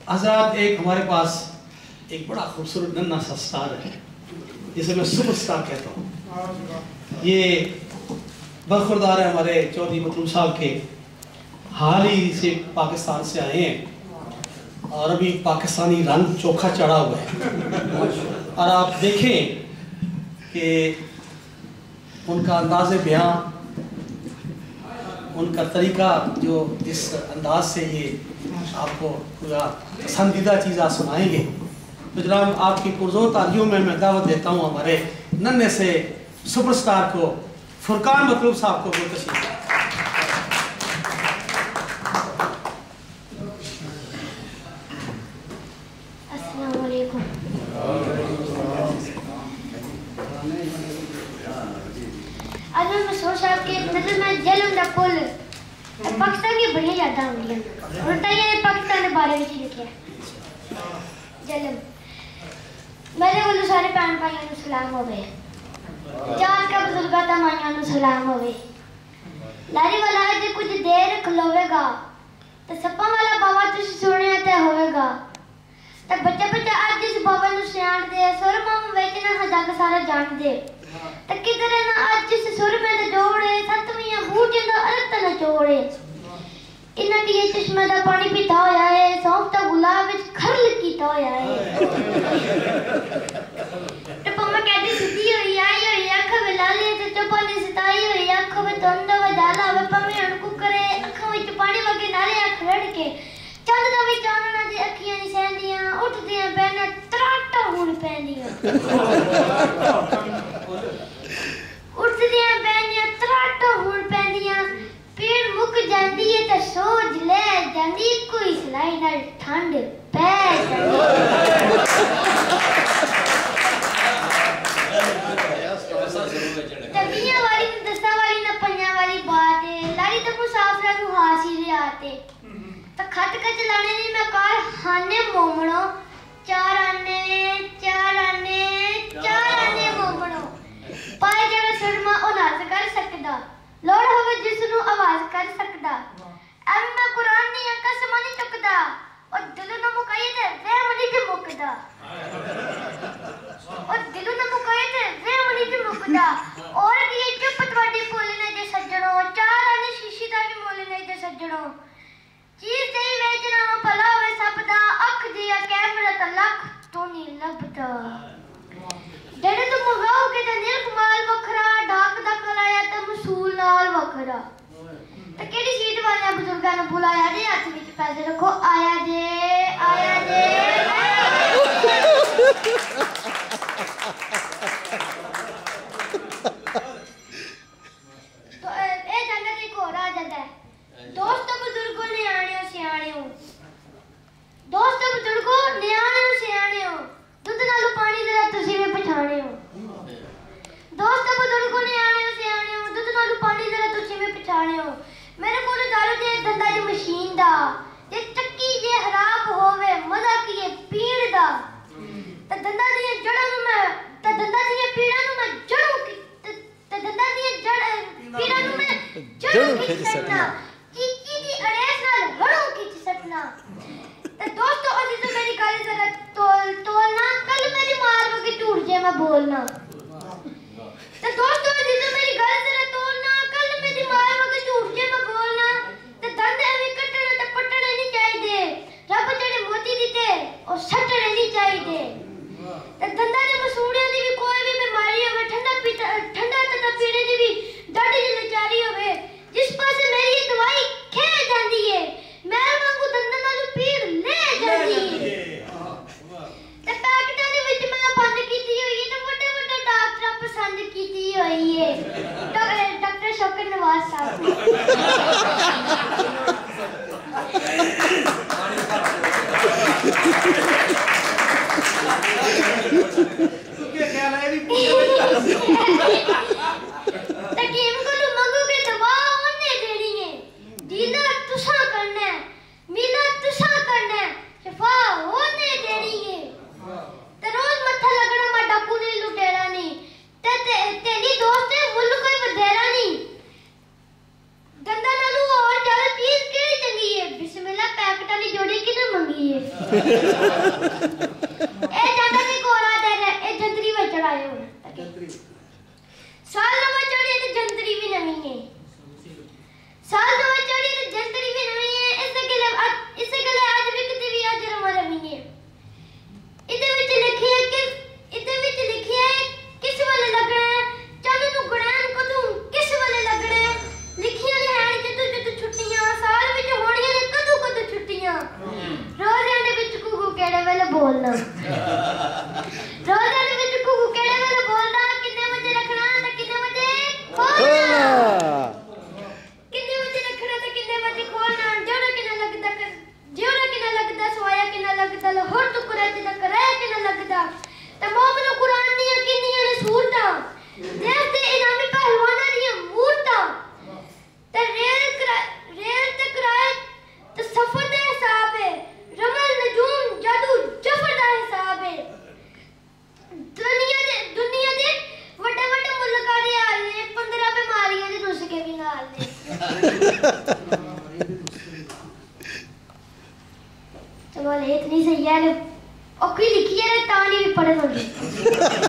हज़रात, एक हमारे पास एक बड़ा खूबसूरत नन्हा सा स्टार है जिसे मैं सुपर स्टार कहता हूँ। ये बरखुरदार है हमारे चौधरी मतलूब साहब के, हाल ही से पाकिस्तान से आए हैं और अभी पाकिस्तानी रंग चोखा चढ़ा हुआ है। और आप देखें कि उनका अंदाज़े बयां, उनका तरीका, जो जिस अंदाज से ये आपको पूरा पसंदीदा चीज़ आप सुनाएंगे, तो जनाब आपकी पुरजोर तालियों में मैं दावत देता हूँ हमारे नन्हे से सुपरस्टार को, फुरकान मतलूब साहब को। बहुत तशरीफ। अस्सलाम वालेकुम। आज मैं मशहूर साहब के मतलब मैं जलम दा पुल पाकिस्तान की बढ़िया यादा होंगी और ताइए पाकिस्तान के बारे में लिखा जलम। मेरे वालों सारे भैन भाइयों को सलाम होवे, चार का बुजुर्गां ता माइयां को सलाम होवे। लारी वाला जे कुछ देर खलोवेगा तो सप्पा वाला बाबा तुझ सुनिया ते होवेगा। तब बच्चा बच्चा आज जिस बाबा नु सियाण दे सुर माम वेच ना हजाग सारा जान दे तक किधर ना आज जिस सुर में ते जोड़े सतवियां बूटे दा अर्थ न जोड़े। इना की ये चश्मे दा पानी पीता होया है, सौंफ दा गुलाब विच खरल कीता होया है। ते पम्मा कहदी सीधी होई आई अख लाली ते चपानी सिताई होई अख में धुंध वजाला वे पम्मे अणकू करे अखां विच पानी वगे नाले अख रड़ के चंद दा विच चानना दी अखियां नी सहंदियां उठदियां बैना तराटा हुण पैंदियां। उठदियां बैनियां तराटा हुण पैंदियां पीड़ मुक जांदी है ते सोज ले जांदी कोई सलाई नाल ठंड पै तबिया वाली दस्ता वाली ना पंजा वाली बात है। लारी तो मुसाफिरा नु हासी ले आते तो खट के चलाने नी मैं कार हाने मोमणो चार आने मोमणो पाए जड़ा सुरमा ओ नाज कर सकदा लोड़ होवे जिस नु आवाज कर सकदा। एम मैं कुरान नी कसम नी चुकदा और दिल नु मुकाई ते वे मनी ते मुकदा और दिल नु मुकाई ते वे मनी ते मुकदा। और ये चुप तवाडी बोलने दे सज्जणो चार आने शीशी दा भी बोलने दे सज्जणो। चीज दे वेचना भला होवे सबदा अख दिया कैमरा ता लख तो नी लभदा। जेड़े तुम मंगाओगे ते नील कमाल वखरा डाक दा खलाया ते मसूल नाल वखरा। ते केड़ी सीट वाले बुजुर्गां ने बुलाया दे हाथ विच पैसे रखो आया दे तो ए जन्नत एक और आ जाता है। दोस्तों बुजुर्गों ने आने सियाणियों, दोस्तों बुजुर्गों ने आने सियाणियों दुध नालू पानी जरा तुसी भी पछाणे हो। दोस्तों बुजुर्गों ने आने सियाणियों दुध नालू पानी जरा तुसी भी पछाणे हो। मेरे कोल दारू दे धंधा दी मशीन दा ते चक्की जे खराब होवे मजा कीए पीड़ दा ते धंधा दी जड़ां नु मैं ते धंधा दी पीड़ां नु मैं जड़ों ते धंधा दी जड़ पीड़ां नु मैं जड़ों खिच सकना चीची दी अड़ेस नाल हड़ों खिच सकना। ते दोस्तों अजीजों मेरी गल जरा तोलना कल मेरी मार वगे झूठ जे मैं बोलना। ते दोस्तों अजीजों मेरी गल जरा तोलना कल मेरी मार वगे झूठ जे मैं बोलना। ते दंद एवें कट्टने ते पट्टने नहीं चाहिए, रब जेड़े मोती दिते ओ सट्टने नहीं चाहिए। ते दंदा दे मसूड़ियां दी भी कोई भी बीमारी होवे ठंडा तता पीने दी भी डाडी दी लाचारी होवे जिस पासे मेरी दवाई खे जांदी है मैं वांगू दंदां नाल पीड़ ले जांदी है। ते पैकेटां दे विच मैं बंद कीती होई है ते बड़े बड़े डॉक्टरां पसंद कीती होई है डॉक्टर शौकत नवाज साहब। क्या ख्याल है भी तकीम को मंगोगे दवा ओने देनी है, दीदा तुसा करना है, मिला तुसा करना है, शफा ओने देनी है। ते रोज मत्था लगना मा डाकू नहीं लुटेरा नहीं ते तेरी दोस्त है मुल्ल कोई वधेरा नहीं। गंदा नालू और ज्यादा चीज केड़ी चंगी है बिस्मिल्लाह ए जाता दी कोरा दे ए जंतरी में चढ़ाए हो साल नवा चढ़ी ते जंतरी भी नवी है साल नवा चढ़ी ते जंतरी भी नवी है इससे गले आज विकती भी आज रमा रवी है इदे विच लिखी है किस वाले लगना है चालू नु गुणान को तू किस वाले लगना है लिखियां ने है जद छुट्टियां साल विच होणियां ने कदू छुट्टियां रोज़ां दे विच कुकू केड़े वेले बोलना रोज़ां दे विच कुकू केड़े वेले बोलना किन्ने बजे रखना ते किन्ने बजे खोलना किन्ने बजे रखना ते किन्ने बजे खोलना जेड़ा किन्ना लगदा सोया किन्ना लगदा लाहौर तो कराची दा कराया किन्ना लगदा ते मोमनो कुरान दी किन्नियां ने सूरतां देश दे इनामी पहलवानां दी मूरतां ते रेल ते किराया ते सफर दा हिसाब है रमल नजूम जादू जफर दा हिसाब है दुनिया दे वड्डे मुल्कां दे हाल ने 15 बीमारियां दे नुस्खे भी नाल ने चलो इतनी सही है औखी लिखी है तानी भी पढ़े होगी